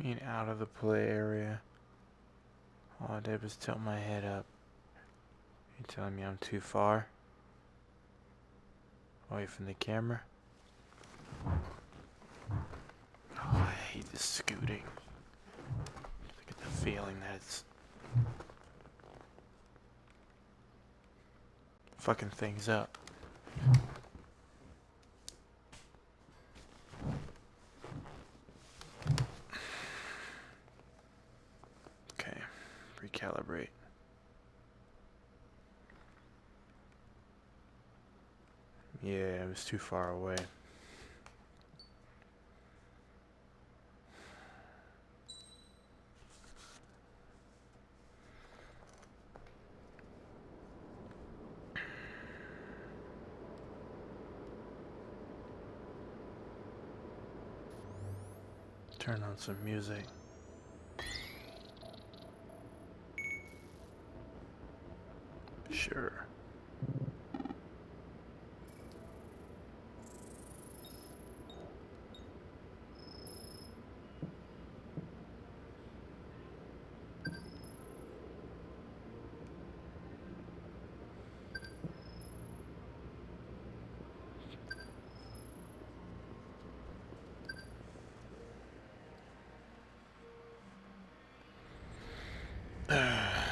Being out of the play area. All I did was tilt my head up. You telling me I'm too far away from the camera? Oh, I hate this scooting. I get the feeling that it's fucking things up. Okay, recalibrate. Yeah, it was too far away. Turn on some music. Sure.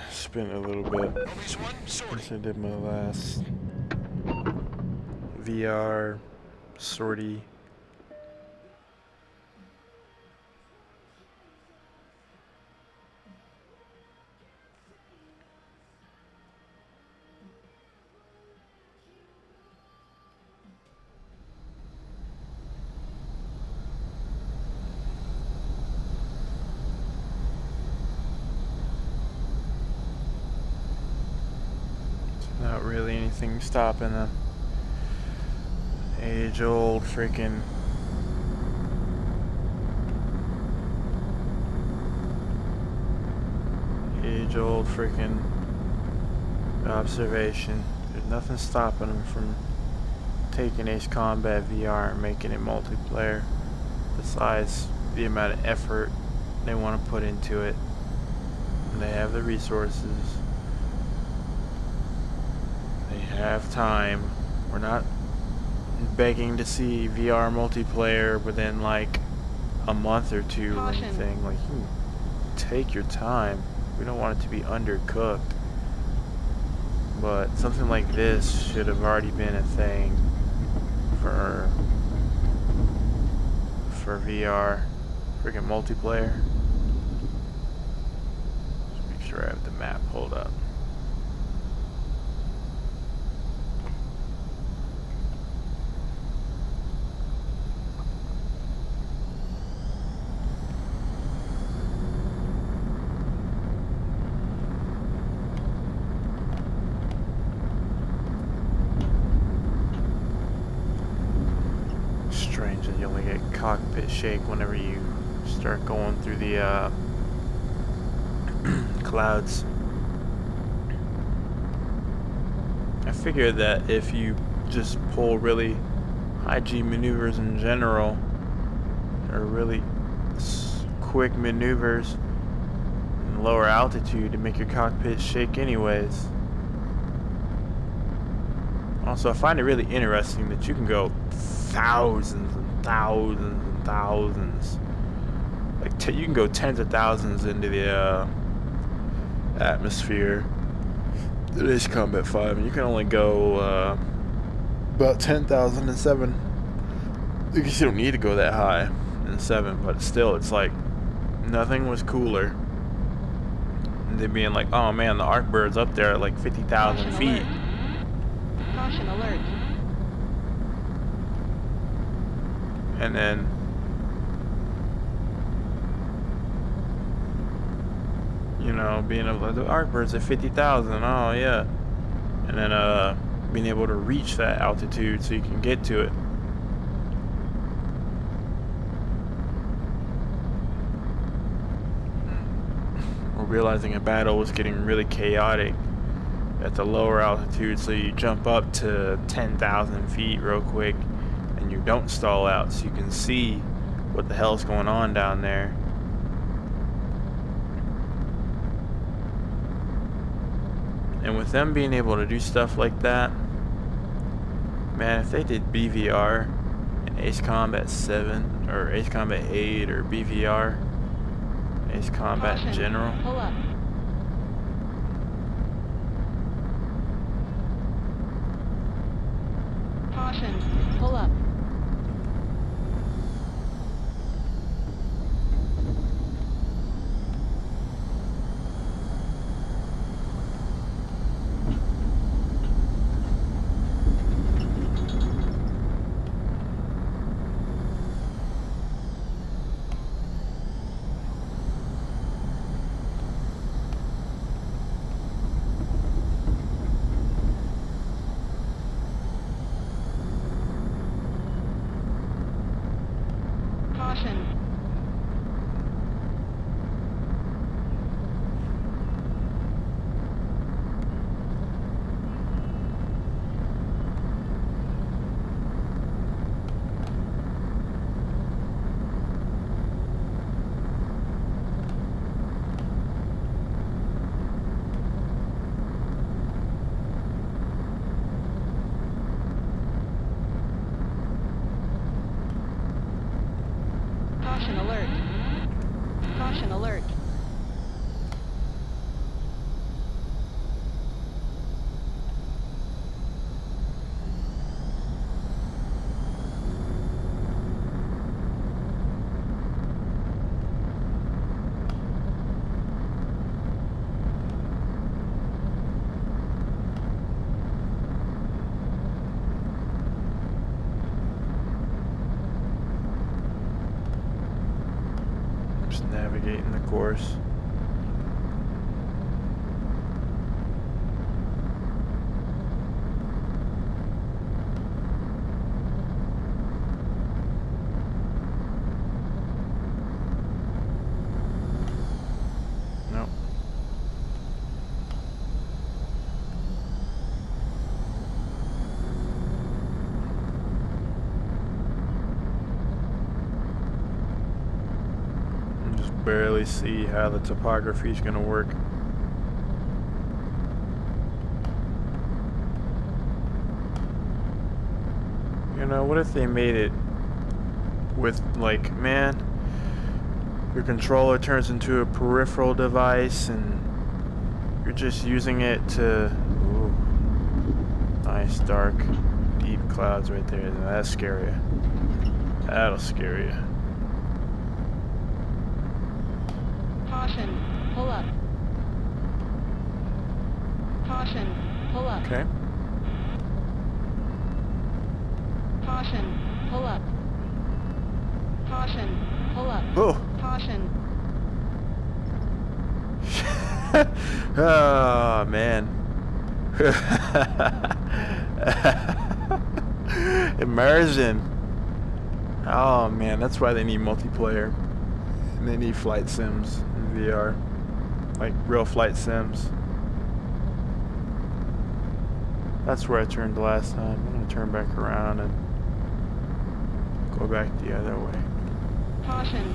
Spent a little bit since I did my last VR sortie. Not really anything stopping them. Age-old freaking observation. There's nothing stopping them from taking Ace Combat VR and making it multiplayer, besides the amount of effort they want to put into it. And they have the resources. They have time. We're not begging to see VR multiplayer within like a month or two or anything. Like, you take your time. We don't want it to be undercooked. But something like this should have already been a thing for VR. Freaking multiplayer. Just make sure I have the map pulled up. Strange that you only get cockpit shake whenever you start going through the clouds. I figured that if you just pull really high G maneuvers in general, or really quick maneuvers in lower altitude, to make your cockpit shake anyways. Also, I find it really interesting that you can go thousands and thousands and thousands. Like, you can go tens of thousands into the atmosphere. It is Combat 5, and you can only go about 10,007. I guess you don't need to go that high in 7, but still, it's like nothing was cooler than being like, oh man, the Arc Bird's up there at like 50,000 feet. Caution alert. And then being able to, the Arc Bird's at 50,000, oh yeah. And then being able to reach that altitude so you can get to it. We're realizing a battle was getting really chaotic at the lower altitude, so you jump up to 10,000 feet real quick and you don't stall out so you can see what the hell's going on down there. And with them being able to do stuff like that, man, if they did BVR and Ace Combat 7 or Ace Combat 8 or BVR, Ace Combat in general. Pull up. Caution. Pull up. Caution. Caution alert. Caution alert. Just navigating the course. Nope. Barely see how the topography is going to work. You know, what if they made it with, like, man, your controller turns into a peripheral device and you're just using it to... Ooh, nice dark deep clouds right there. That's scary. That'll scare you. Caution. Pull up. Caution. Pull up. Okay. Caution. Pull up. Caution. Pull up. Oh. Caution. Oh man. Immersion. Oh man, that's why they need multiplayer. And they need flight sims in VR. Like real flight sims. That's where I turned the last time. I'm gonna turn back around and go back the other way. Caution.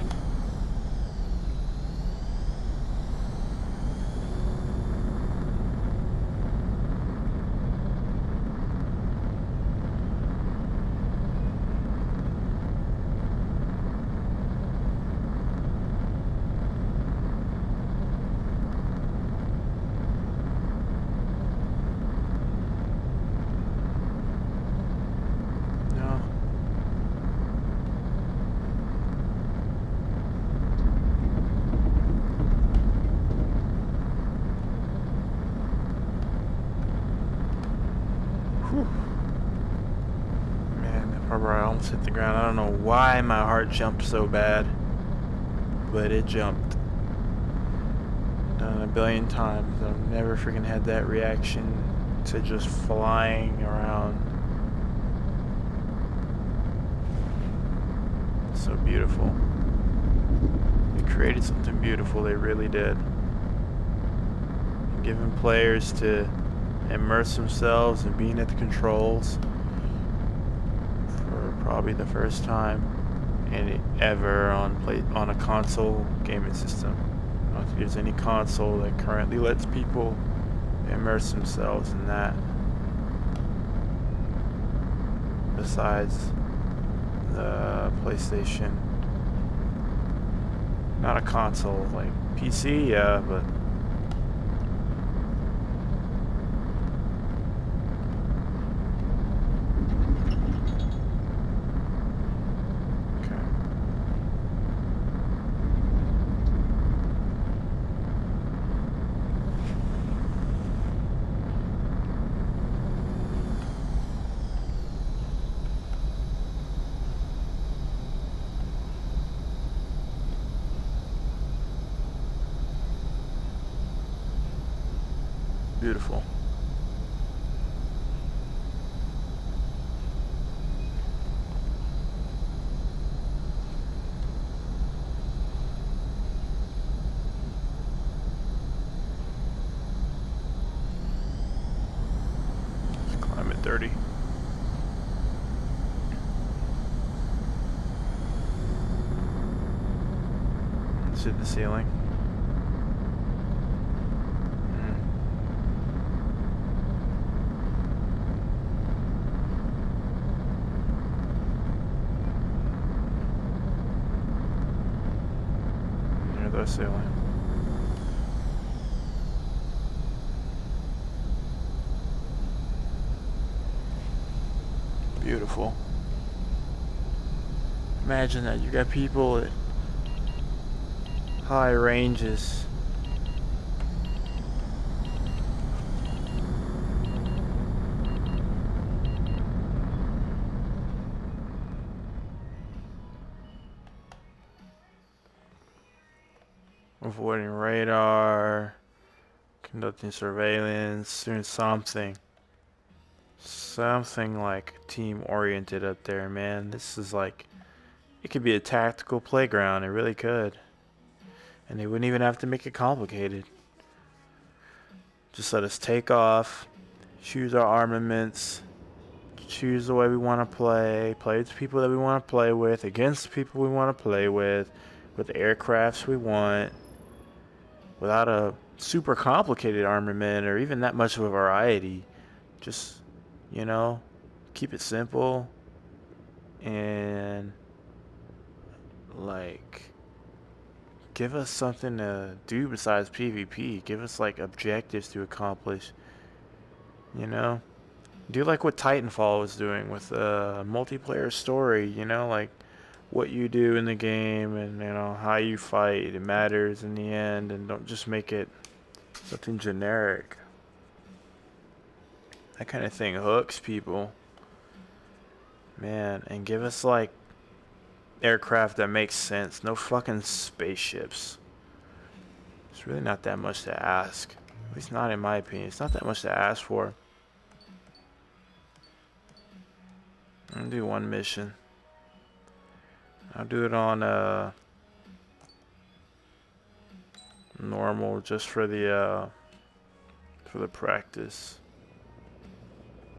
No. Whew. Man, that part where I almost hit the ground. I don't know why my heart jumped so bad, but it jumped. Done it a billion times. I've never freaking had that reaction to just flying around. So beautiful. They created something beautiful, they really did. Giving players to immerse themselves in being at the controls for probably the first time ever on a console gaming system. I don't think there's any console that currently lets people immerse themselves in that. Besides the PlayStation. Not a console, like PC, yeah, but beautiful. It's climate 30. Let's hit the ceiling. Near the ceiling. Beautiful. Imagine that you got people at high ranges. Avoiding radar, conducting surveillance, doing something like team oriented up there, man. This is like, it could be a tactical playground. It really could. And they wouldn't even have to make it complicated. Just let us take off, choose our armaments, choose the way we want to play with the people that we want to play with, against the people we want to play with the aircrafts we want, without a super complicated armament or even that much of a variety. Just, you know, keep it simple and like give us something to do besides PvP. Give us like objectives to accomplish. You know, do like what Titanfall was doing with a multiplayer story. You know, like what you do in the game and you know how you fight. It matters in the end, and don't just make it something generic. That kind of thing hooks people, man. And give us like aircraft that makes sense. No fucking spaceships. It's really not that much to ask. At least not in my opinion. It's not that much to ask for. I'm gonna do one mission. I'll do it on normal just for the practice.